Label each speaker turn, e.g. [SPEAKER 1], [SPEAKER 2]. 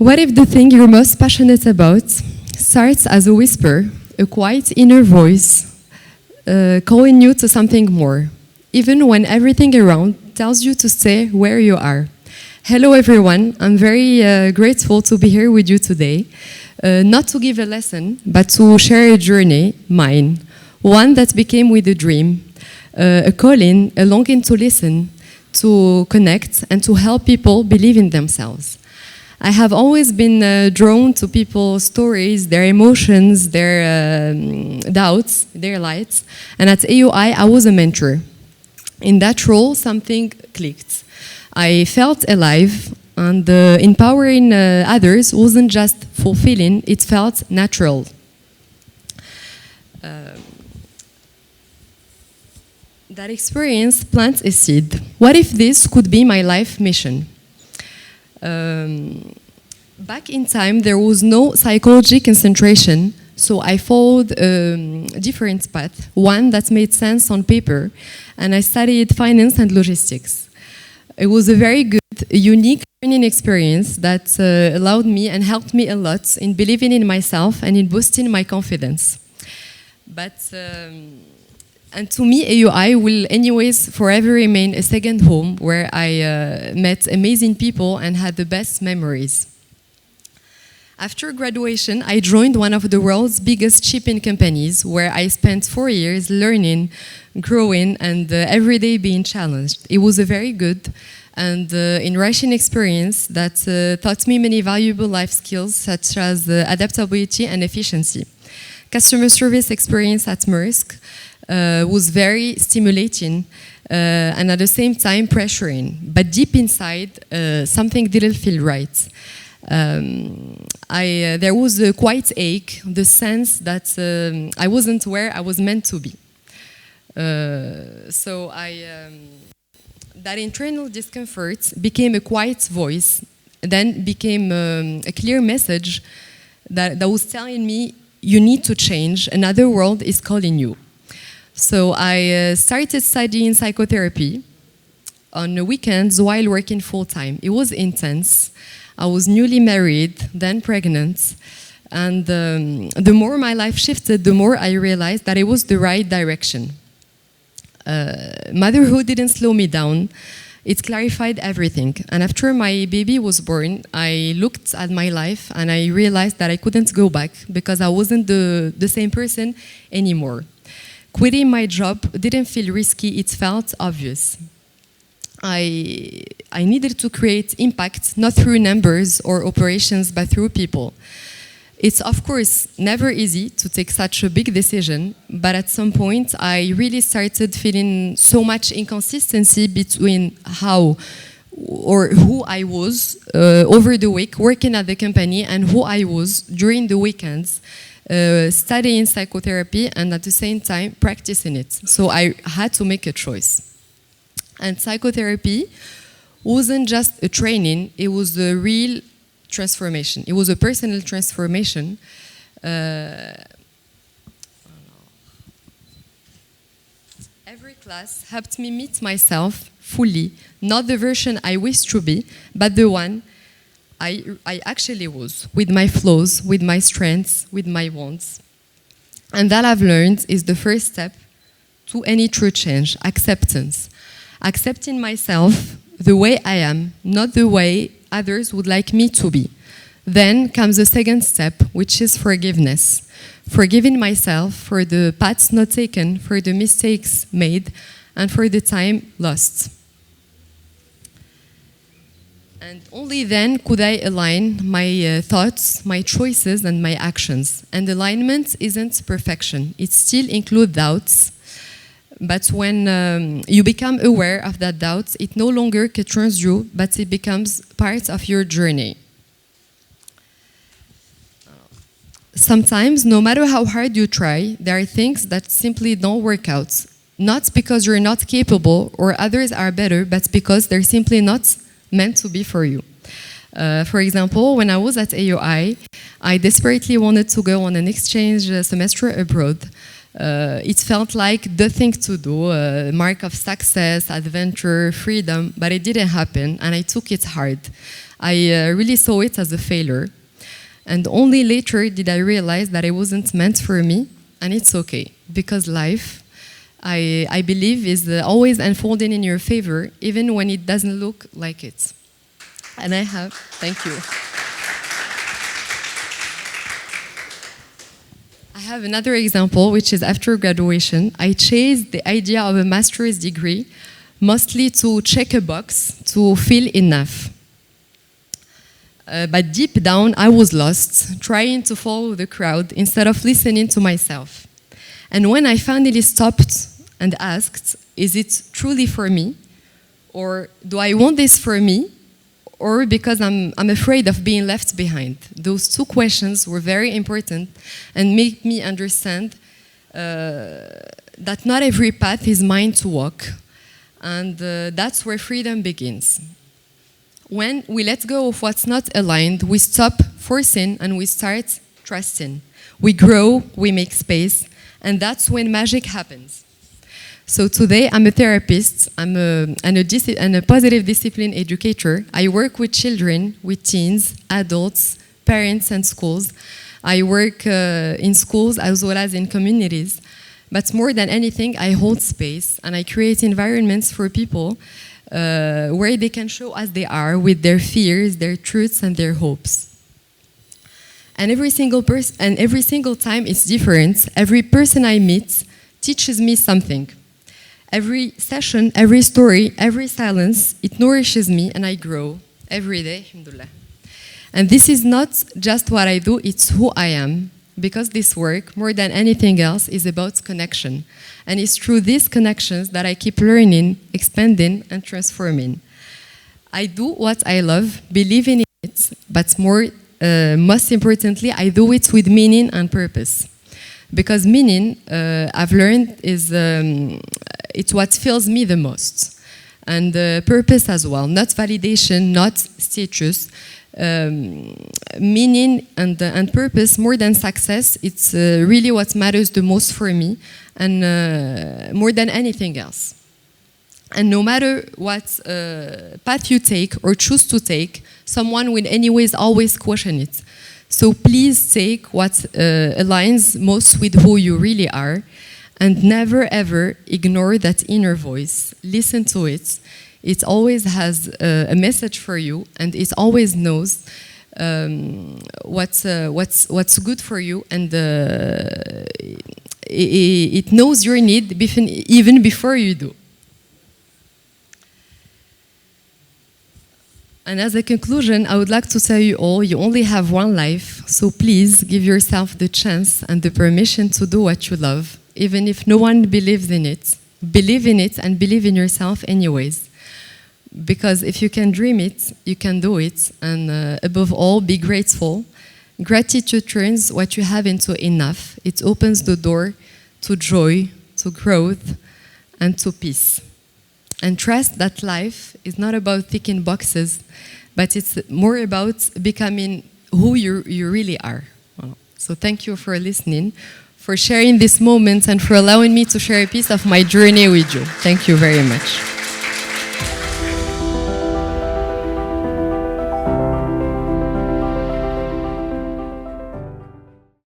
[SPEAKER 1] What if the thing you're most passionate about starts as a whisper, a quiet inner voice, calling you to something more, even when everything around tells you to stay where you are? Hello everyone, I'm very grateful to be here with you today, not to give a lesson, but to share a journey, mine, one that became with a dream, a calling, a longing to listen, to connect, and to help people believe in themselves. I have always been drawn to people's stories, their emotions, their doubts, their lights, and at AUI I was a mentor. In that role, something clicked. I felt alive, and empowering others wasn't just fulfilling, it felt natural. That experience plants a seed. What if this could be my life mission? Back in time, there was no psychology concentration, so I followed a different path, one that made sense on paper, and I studied finance and logistics. It was a very good, unique learning experience that allowed me and helped me a lot in believing in myself and in boosting my confidence. And to me, AUI will anyways forever remain a second home where I met amazing people and had the best memories. After graduation, I joined one of the world's biggest shipping companies where I spent 4 years learning, growing, and every day being challenged. It was a very good and enriching experience that taught me many valuable life skills such as adaptability and efficiency. Customer service experience at Maersk was very stimulating and at the same time pressuring, but deep inside something didn't feel right. There was a quiet ache, the sense that I wasn't where I was meant to be. That internal discomfort became a quiet voice, then became a clear message that was telling me, you need to change, another world is calling you. So I started studying psychotherapy on the weekends while working full-time. It was intense. I was newly married, then pregnant, and the more my life shifted, the more I realized that it was the right direction. Motherhood didn't slow me down. It clarified everything. And after my baby was born, I looked at my life and I realized that I couldn't go back because I wasn't the same person anymore. Quitting my job didn't feel risky, it felt obvious. I needed to create impact, not through numbers or operations, but through people. It's of course never easy to take such a big decision, but at some point I really started feeling so much inconsistency between how or who I was over the week working at the company and who I was during the weekends studying psychotherapy and at the same time practicing it. So I had to make a choice. And psychotherapy wasn't just a training, it was a real transformation. It was a personal transformation. Every class helped me meet myself fully, not the version I wished to be, but the one I actually was, with my flaws, with my strengths, with my wants. And that I've learned is the first step to any true change, acceptance. Accepting myself the way I am, not the way others would like me to be. Then comes the second step, which is forgiveness. Forgiving myself for the paths not taken, for the mistakes made, and for the time lost. And only then could I align my thoughts, my choices, and my actions. And alignment isn't perfection. It still includes doubts. But when you become aware of that doubt, it no longer controls you, but it becomes part of your journey. Sometimes, no matter how hard you try, there are things that simply don't work out. Not because you're not capable or others are better, but because they're simply not meant to be for you. For example, when I was at AUI, I desperately wanted to go on an exchange semester abroad. It felt like the thing to do, a mark of success, adventure, freedom, but it didn't happen, and I took it hard. I really saw it as a failure. And only later did I realize that it wasn't meant for me, and it's okay, because life, I believe, is always unfolding in your favor, even when it doesn't look like it. And thank you. I have another example, which is after graduation, I chased the idea of a master's degree, mostly to check a box, to feel enough. But deep down, I was lost, trying to follow the crowd instead of listening to myself. And when I finally stopped and asked, is it truly for me? Or do I want this for me? Or because I'm afraid of being left behind? Those two questions were very important and make me understand that not every path is mine to walk. And that's where freedom begins. When we let go of what's not aligned, we stop forcing and we start trusting. We grow, we make space, and that's when magic happens. So today I'm a therapist, and a positive discipline educator. I work with children, with teens, adults, parents and schools. I work in schools as well as in communities. But more than anything, I hold space and I create environments for people where they can show as they are with their fears, their truths and their hopes. And every single time it's different. Every person I meet teaches me something. Every session, every story, every silence, it nourishes me and I grow every day, alhamdulillah. And this is not just what I do, it's who I am. Because this work, more than anything else, is about connection. And it's through these connections that I keep learning, expanding, and transforming. I do what I love, believing in it, but most importantly, I do it with meaning and purpose. Because meaning, I've learned, is it's what fills me the most. And purpose as well, not validation, not status. Meaning and purpose, more than success, it's really what matters the most for me, and more than anything else. And no matter what path you take or choose to take, someone will anyways always question it. So please take what aligns most with who you really are, and never ever ignore that inner voice. Listen to it. It always has a message for you, and it always knows what's good for you, and it knows your need even before you do. And as a conclusion, I would like to tell you all, you only have one life, so please give yourself the chance and the permission to do what you love, even if no one believes in it. Believe in it and believe in yourself anyways. Because if you can dream it, you can do it, and above all, be grateful. Gratitude turns what you have into enough. It opens the door to joy, to growth, and to peace. And trust that life is not about ticking boxes, but it's more about becoming who you really are. So thank you for listening, for sharing this moment, and for allowing me to share a piece of my journey with you. Thank you very much.